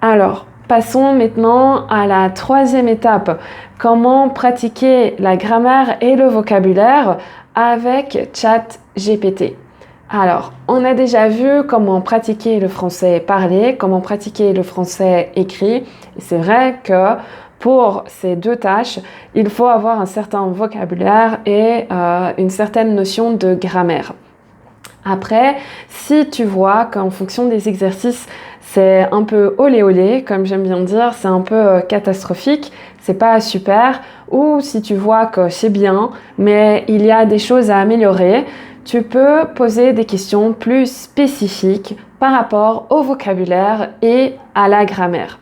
Alors, passons maintenant à la troisième étape. Comment pratiquer la grammaire et le vocabulaire avec ChatGPT. Alors, on a déjà vu comment pratiquer le français parlé, comment pratiquer le français écrit. Et c'est vrai que pour ces deux tâches, il faut avoir un certain vocabulaire et une certaine notion de grammaire. Après, si tu vois qu'en fonction des exercices, c'est un peu olé olé, comme j'aime bien dire, c'est un peu catastrophique, c'est pas super, ou si tu vois que c'est bien, mais il y a des choses à améliorer, tu peux poser des questions plus spécifiques par rapport au vocabulaire et à la grammaire.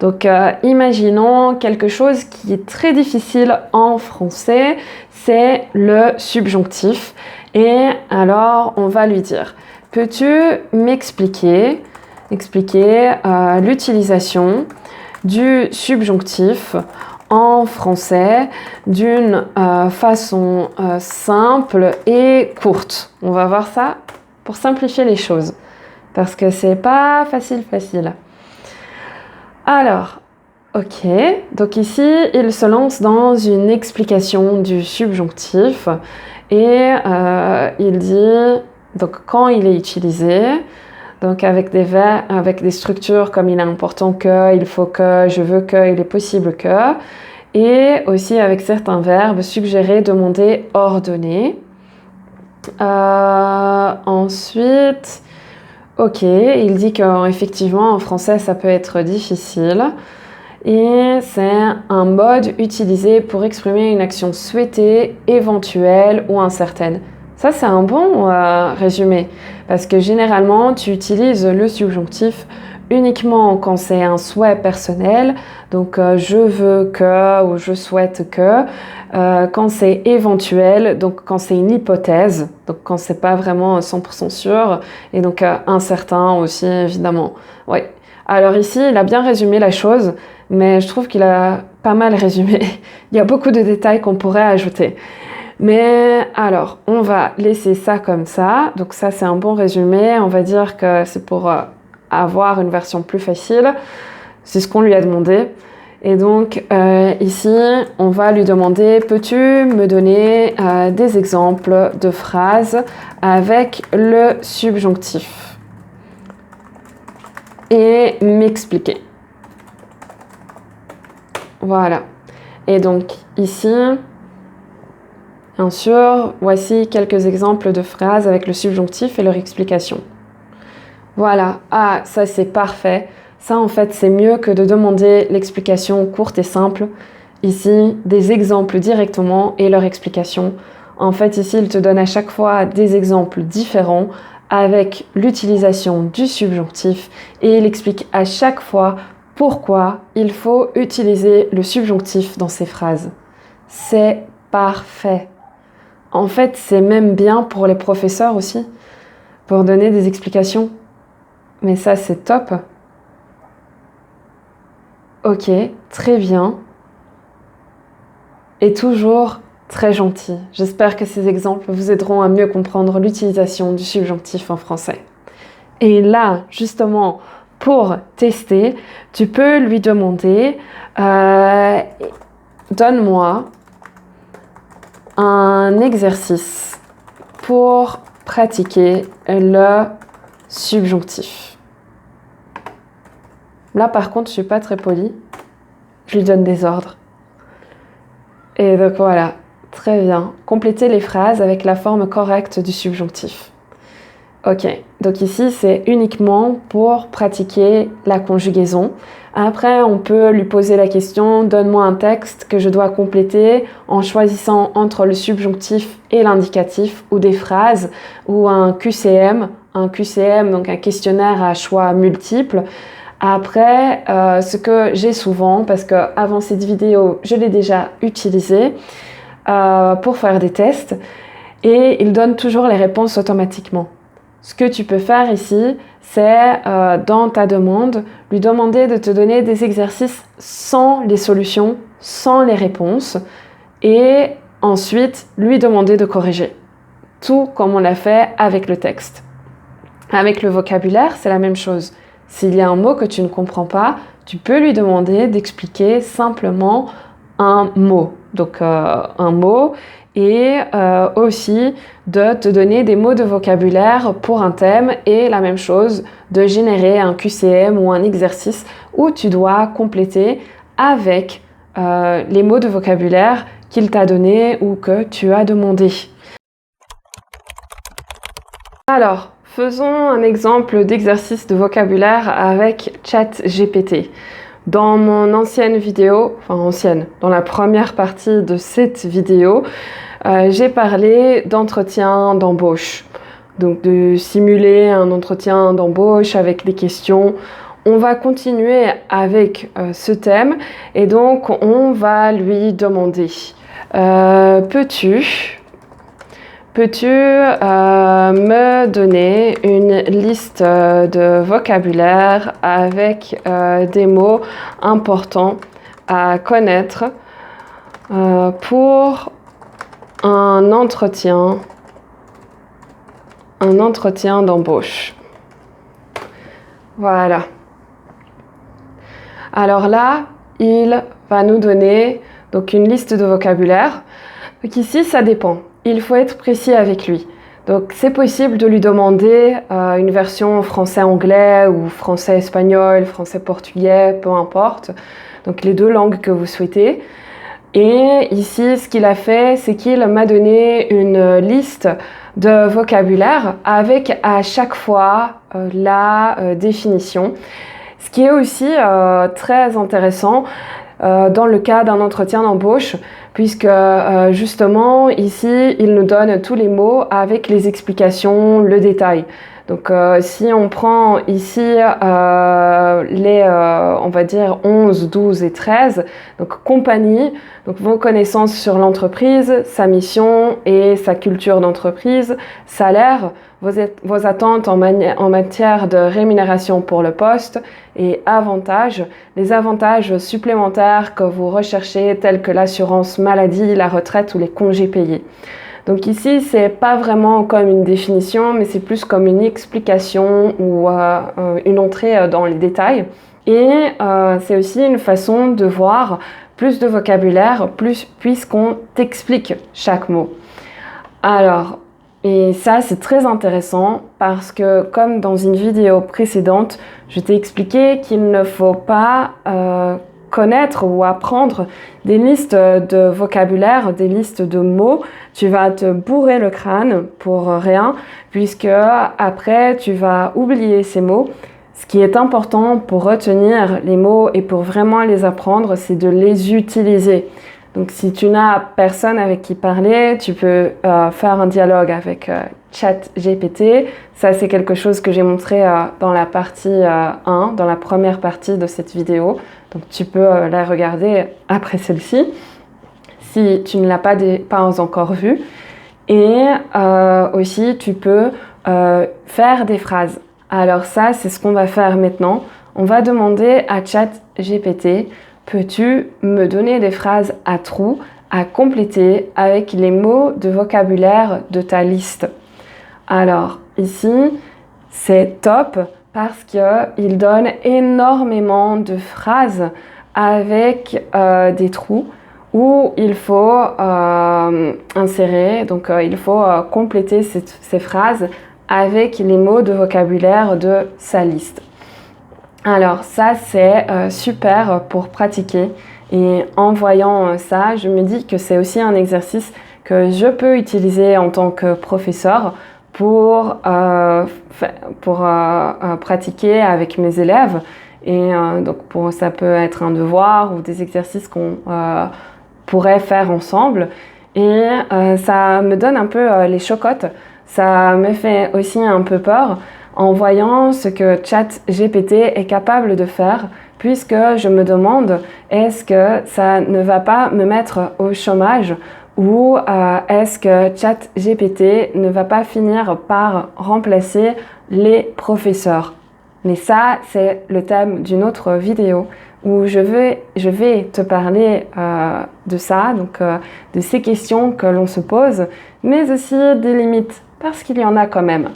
Donc, imaginons quelque chose qui est très difficile en français, c'est le subjonctif. Et alors, on va lui dire, peux-tu m'expliquer l'utilisation du subjonctif en français d'une façon simple et courte. On va voir ça pour simplifier les choses, parce que c'est pas facile. Alors, ok, donc ici, il se lance dans une explication du subjonctif et il dit donc quand il est utilisé, donc avec des verbes, avec des structures comme il est important que, il faut que, je veux que, il est possible que, et aussi avec certains verbes suggérer, demander, ordonner. Ensuite, ok, il dit qu'effectivement en français ça peut être difficile. Et c'est un mode utilisé pour exprimer une action souhaitée, éventuelle ou incertaine. Ça, c'est un bon résumé, parce que généralement, tu utilises le subjonctif uniquement quand c'est un souhait personnel, donc je veux que ou je souhaite que, quand c'est éventuel, donc quand c'est une hypothèse, donc quand c'est pas vraiment 100% sûr, et donc incertain aussi, évidemment. Oui. Alors ici, il a bien résumé la chose, mais je trouve qu'il a pas mal résumé. Il y a beaucoup de détails qu'on pourrait ajouter. Mais alors, on va laisser ça comme ça. Donc ça, c'est un bon résumé. On va dire que c'est pour avoir une version plus facile. C'est ce qu'on lui a demandé. Et donc ici, on va lui demander, peux-tu me donner des exemples de phrases avec le subjonctif et m'expliquer. Voilà. Et donc ici, bien sûr, voici quelques exemples de phrases avec le subjonctif et leur explication. Voilà. Ah, ça c'est parfait. Ça en fait c'est mieux que de demander l'explication courte et simple. Ici, des exemples directement et leur explication. En fait ici, il te donne à chaque fois des exemples différents avec l'utilisation du subjonctif et il explique à chaque fois pourquoi il faut utiliser le subjonctif dans ces phrases. C'est parfait. En fait, c'est même bien pour les professeurs aussi, pour donner des explications. Mais ça, c'est top. Ok, très bien. Et toujours très gentil. J'espère que ces exemples vous aideront à mieux comprendre l'utilisation du subjonctif en français. Et là, justement, pour tester, tu peux lui demander donne-moi un exercice pour pratiquer le subjonctif. Là, par contre, je suis pas très polie. Je lui donne des ordres. Et donc voilà, très bien. Complétez les phrases avec la forme correcte du subjonctif. Ok, donc ici c'est uniquement pour pratiquer la conjugaison. Après, on peut lui poser la question, donne-moi un texte que je dois compléter en choisissant entre le subjonctif et l'indicatif ou des phrases ou un QCM. Un QCM, donc un questionnaire à choix multiples. Après, ce que j'ai souvent, parce qu'avant cette vidéo, je l'ai déjà utilisé pour faire des tests et il donne toujours les réponses automatiquement. Ce que tu peux faire ici, c'est dans ta demande, lui demander de te donner des exercices sans les solutions, sans les réponses, et ensuite lui demander de corriger. Tout comme on l'a fait avec le texte. Avec le vocabulaire, c'est la même chose. S'il y a un mot que tu ne comprends pas, tu peux lui demander d'expliquer simplement un mot. Donc un mot et aussi de te donner des mots de vocabulaire pour un thème et la même chose, de générer un QCM ou un exercice où tu dois compléter avec les mots de vocabulaire qu'il t'a donné ou que tu as demandé. Alors, faisons un exemple d'exercice de vocabulaire avec ChatGPT. Dans mon ancienne vidéo, dans la première partie de cette vidéo, j'ai parlé d'entretien d'embauche. Donc de simuler un entretien d'embauche avec des questions. On va continuer avec ce thème et donc on va lui demander peux-tu me donner une liste de vocabulaire avec des mots importants à connaître pour un entretien d'embauche. Voilà. Alors là, il va nous donner donc une liste de vocabulaire. Donc ici, ça dépend. Il faut être précis avec lui. Donc c'est possible de lui demander une version français-anglais ou français-espagnol, français-portugais, peu importe. Donc les deux langues que vous souhaitez. Et ici, ce qu'il a fait, c'est qu'il m'a donné une liste de vocabulaire avec à chaque fois la définition. Ce qui est aussi très intéressant dans le cas d'un entretien d'embauche, puisque justement ici, il nous donne tous les mots avec les explications, le détail. Donc si on prend ici les, on va dire 11, 12 et 13, donc compagnie, donc vos connaissances sur l'entreprise, sa mission et sa culture d'entreprise, salaire, vos attentes en matière de rémunération pour le poste et avantages, les avantages supplémentaires que vous recherchez tels que l'assurance maladie, la retraite ou les congés payés. Donc ici, c'est pas vraiment comme une définition, mais c'est plus comme une explication ou une entrée dans les détails. Et c'est aussi une façon de voir plus de vocabulaire, puisqu'on t'explique chaque mot. Alors, et ça, c'est très intéressant parce que, comme dans une vidéo précédente, je t'ai expliqué qu'il ne faut pas connaître ou apprendre des listes de vocabulaire, des listes de mots. Tu vas te bourrer le crâne pour rien, puisque après, tu vas oublier ces mots. Ce qui est important pour retenir les mots et pour vraiment les apprendre, c'est de les utiliser. Donc, si tu n'as personne avec qui parler, tu peux faire un dialogue avec ChatGPT. Ça, c'est quelque chose que j'ai montré dans la partie 1, dans la première partie de cette vidéo. Donc, tu peux la regarder après celle-ci, si tu ne l'as pas encore vue. Et aussi, tu peux faire des phrases. Alors ça, c'est ce qu'on va faire maintenant. On va demander à ChatGPT, peux-tu me donner des phrases à trous à compléter avec les mots de vocabulaire de ta liste? Alors ici, c'est top parce qu'il donne énormément de phrases avec des trous où il faut insérer, donc il faut compléter ces phrases avec les mots de vocabulaire de sa liste. Alors ça, c'est super pour pratiquer. Et en voyant ça, je me dis que c'est aussi un exercice que je peux utiliser en tant que professeur pour pratiquer avec mes élèves. Et donc ça peut être un devoir ou des exercices qu'on pourrait faire ensemble. Et ça me donne un peu les chocottes. Ça me fait aussi un peu peur en voyant ce que ChatGPT est capable de faire, puisque je me demande, est-ce que ça ne va pas me mettre au chômage ou est-ce que ChatGPT ne va pas finir par remplacer les professeurs? Mais ça, c'est le thème d'une autre vidéo où je vais te parler de ça, donc de ces questions que l'on se pose, mais aussi des limites, parce qu'il y en a quand même.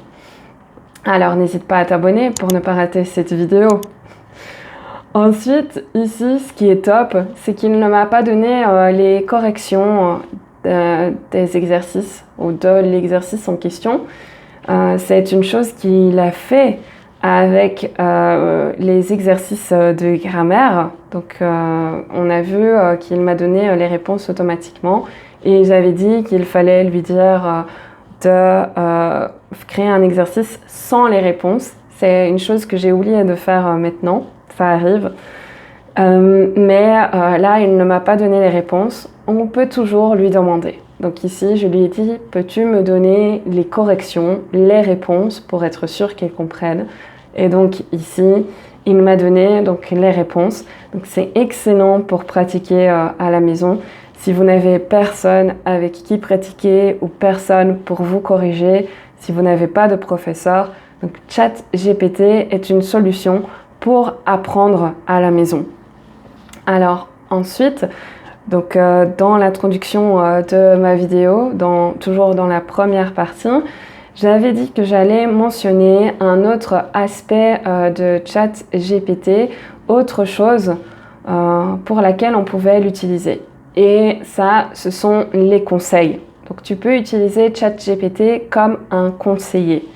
Alors n'hésite pas à t'abonner pour ne pas rater cette vidéo. Ensuite, ici, ce qui est top, c'est qu'il ne m'a pas donné les corrections des exercices ou de l'exercice en question. C'est une chose qu'il a fait avec les exercices de grammaire. Donc, on a vu qu'il m'a donné les réponses automatiquement et j'avais dit qu'il fallait lui dire de créer un exercice sans les réponses. C'est une chose que j'ai oublié de faire maintenant, ça arrive. Mais là, il ne m'a pas donné les réponses. On peut toujours lui demander. Donc ici, je lui ai dit, peux-tu me donner les corrections, les réponses pour être sûr qu'il comprenne? Et donc ici, il m'a donné donc, les réponses. Donc c'est excellent pour pratiquer à la maison. Si vous n'avez personne avec qui pratiquer ou personne pour vous corriger, si vous n'avez pas de professeur, donc ChatGPT est une solution pour apprendre à la maison. Alors ensuite, donc, dans l'introduction de ma vidéo, toujours dans la première partie, j'avais dit que j'allais mentionner un autre aspect de ChatGPT, autre chose pour laquelle on pouvait l'utiliser. Et ça, ce sont les conseils. Donc tu peux utiliser ChatGPT comme un conseiller.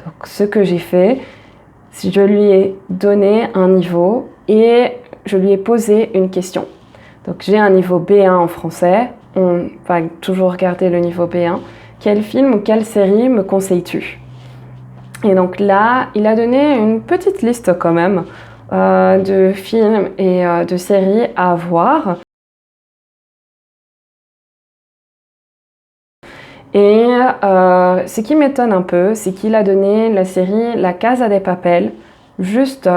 Donc ce que j'ai fait, c'est que je lui ai donné un niveau et je lui ai posé une question. Donc j'ai un niveau B1 en français, on va toujours regarder le niveau B1. Quel film ou quelle série me conseilles-tu? Et donc là, il a donné une petite liste quand même de films et de séries à voir. Et ce qui m'étonne un peu, c'est qu'il a donné la série La Casa de Papel juste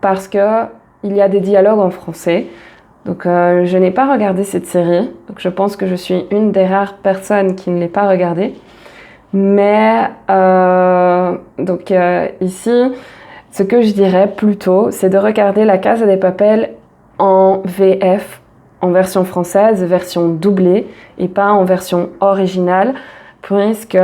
parce qu'il y a des dialogues en français. Donc je n'ai pas regardé cette série, donc je pense que je suis une des rares personnes qui ne l'ait pas regardée. Mais ici, ce que je dirais plutôt, c'est de regarder La Casa de Papel en VF, en version française, version doublée, et pas en version originale, puisque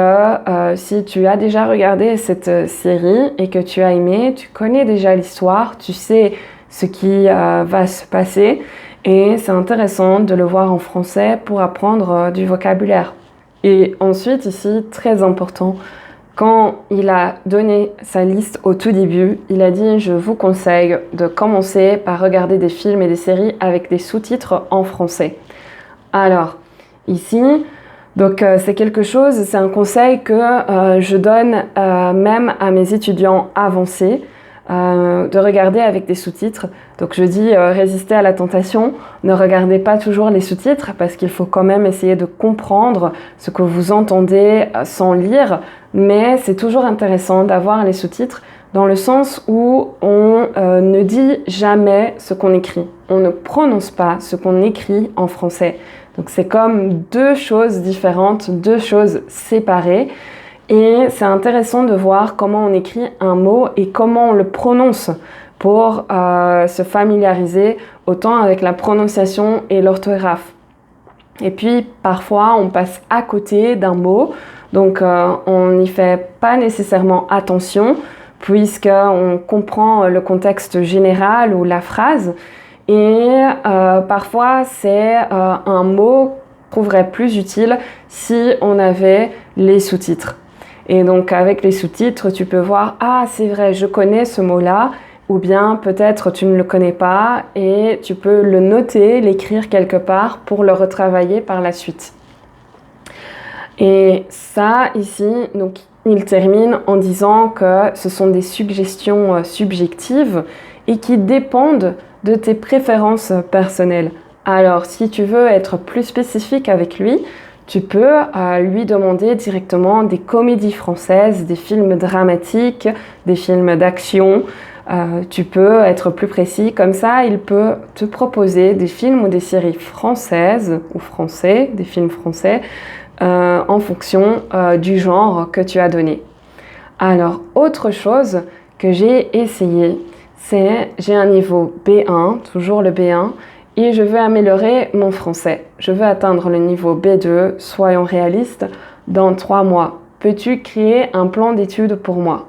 si tu as déjà regardé cette série et que tu as aimé, tu connais déjà l'histoire, tu sais ce qui va se passer. Et c'est intéressant de le voir en français pour apprendre du vocabulaire. Et ensuite, ici, très important, quand il a donné sa liste au tout début, il a dit « Je vous conseille de commencer par regarder des films et des séries avec des sous-titres en français ». Alors, ici, donc c'est quelque chose, c'est un conseil que je donne même à mes étudiants avancés, de regarder avec des sous-titres. Donc je dis résistez à la tentation, ne regardez pas toujours les sous-titres parce qu'il faut quand même essayer de comprendre ce que vous entendez sans lire, mais c'est toujours intéressant d'avoir les sous-titres dans le sens où on ne dit jamais ce qu'on écrit, on ne prononce pas ce qu'on écrit en français. Donc c'est comme deux choses différentes, deux choses séparées. Et c'est intéressant de voir comment on écrit un mot et comment on le prononce pour se familiariser autant avec la prononciation et l'orthographe. Et puis parfois on passe à côté d'un mot, donc on n'y fait pas nécessairement attention puisqu'on comprend le contexte général ou la phrase. Et parfois c'est un mot qu'on trouverait plus utile si on avait les sous-titres. Et donc avec les sous-titres, tu peux voir « Ah, c'est vrai, je connais ce mot-là » ou bien peut-être tu ne le connais pas et tu peux le noter, l'écrire quelque part pour le retravailler par la suite. Et ça, ici, donc, il termine en disant que ce sont des suggestions subjectives et qui dépendent de tes préférences personnelles. Alors, si tu veux être plus spécifique avec lui, tu peux lui demander directement des comédies françaises, des films dramatiques, des films d'action. Tu peux être plus précis, comme ça il peut te proposer des films ou des séries françaises ou français, des films français, en fonction du genre que tu as donné. Alors, autre chose que j'ai essayé, c'est j'ai un niveau B1, toujours le B1, et je veux améliorer mon français. Je veux atteindre le niveau B2, soyons réalistes, dans 3 mois. peux-tu créer un plan d'études pour moi?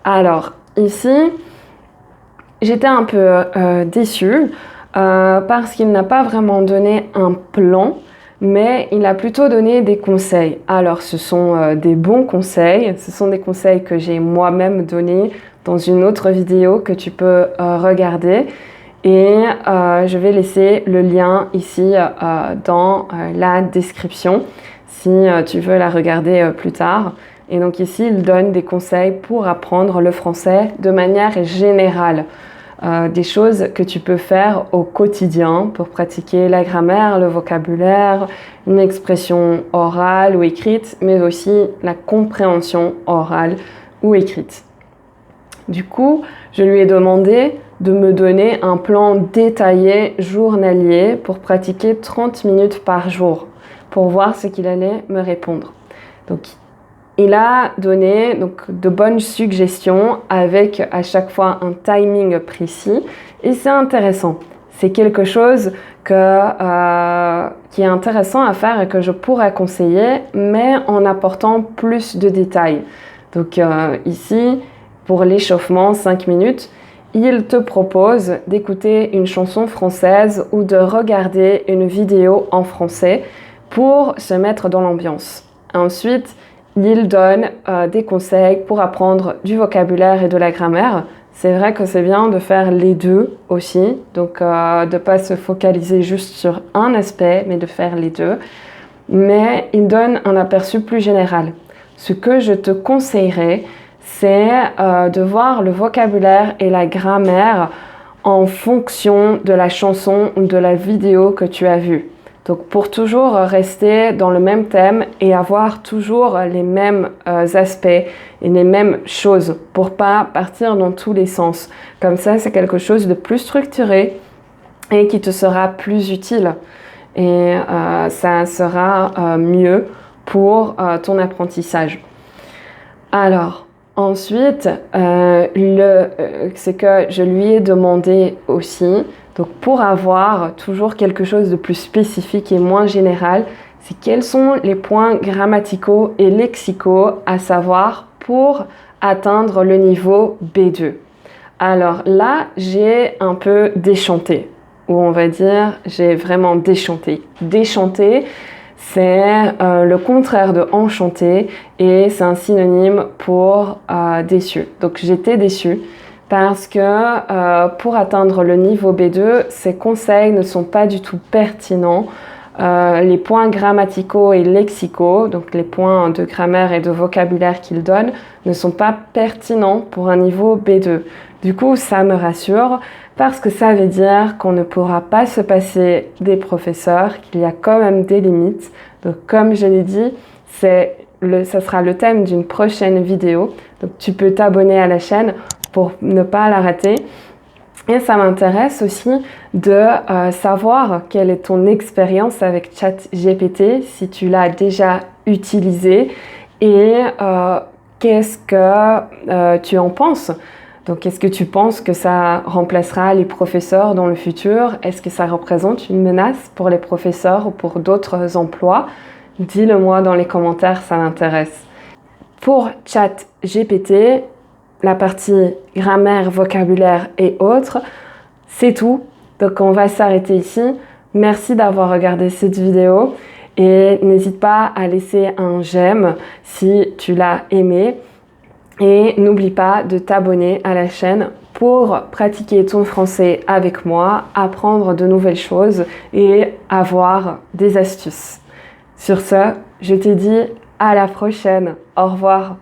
Alors, ici, j'étais un peu déçue parce qu'il n'a pas vraiment donné un plan, mais il a plutôt donné des conseils. Alors, ce sont des bons conseils, ce sont des conseils que j'ai moi-même donnés dans une autre vidéo que tu peux regarder. Et je vais laisser le lien ici dans la description si tu veux la regarder plus tard. Et donc ici, il donne des conseils pour apprendre le français de manière générale. Des choses que tu peux faire au quotidien pour pratiquer la grammaire, le vocabulaire, une expression orale ou écrite, mais aussi la compréhension orale ou écrite. Du coup, je lui ai demandé de me donner un plan détaillé journalier pour pratiquer 30 minutes par jour, pour voir ce qu'il allait me répondre. Donc, il a donné de bonnes suggestions avec à chaque fois un timing précis et c'est intéressant. C'est quelque chose qui est intéressant à faire et que je pourrais conseiller, mais en apportant plus de détails. Donc ici, pour l'échauffement, 5 minutes, il te propose d'écouter une chanson française ou de regarder une vidéo en français pour se mettre dans l'ambiance. Ensuite, il donne des conseils pour apprendre du vocabulaire et de la grammaire. C'est vrai que c'est bien de faire les deux aussi, donc de ne pas se focaliser juste sur un aspect, mais de faire les deux. Mais il donne un aperçu plus général. Ce que je te conseillerais, c'est de voir le vocabulaire et la grammaire en fonction de la chanson ou de la vidéo que tu as vue. Donc pour toujours rester dans le même thème et avoir toujours les mêmes aspects et les mêmes choses pour pas partir dans tous les sens. Comme ça, c'est quelque chose de plus structuré et qui te sera plus utile. Et ça sera mieux pour ton apprentissage. Alors, ensuite, c'est que je lui ai demandé aussi, donc pour avoir toujours quelque chose de plus spécifique et moins général, c'est quels sont les points grammaticaux et lexicaux à savoir pour atteindre le niveau B2. Alors là, j'ai un peu déchanté, ou on va dire, j'ai vraiment déchanté. Déchanté, c'est le contraire de enchanté et c'est un synonyme pour déçu. Donc j'étais déçue parce que pour atteindre le niveau B2, ces conseils ne sont pas du tout pertinents. Les points grammaticaux et lexicaux, donc les points de grammaire et de vocabulaire qu'il donne, ne sont pas pertinents pour un niveau B2. Du coup, ça me rassure parce que ça veut dire qu'on ne pourra pas se passer des professeurs, qu'il y a quand même des limites. Donc, comme je l'ai dit, ça sera le thème d'une prochaine vidéo. Donc, tu peux t'abonner à la chaîne pour ne pas la rater. Et ça m'intéresse aussi de savoir quelle est ton expérience avec ChatGPT, si tu l'as déjà utilisé et qu'est-ce que tu en penses. Donc, est-ce que tu penses que ça remplacera les professeurs dans le futur? Est-ce que ça représente une menace pour les professeurs ou pour d'autres emplois? Dis-le moi dans les commentaires, ça m'intéresse. Pour ChatGPT, la partie grammaire, vocabulaire et autres, c'est tout. Donc on va s'arrêter ici. Merci d'avoir regardé cette vidéo et n'hésite pas à laisser un j'aime si tu l'as aimé. Et n'oublie pas de t'abonner à la chaîne pour pratiquer ton français avec moi, apprendre de nouvelles choses et avoir des astuces. Sur ce, je te dis à la prochaine. Au revoir.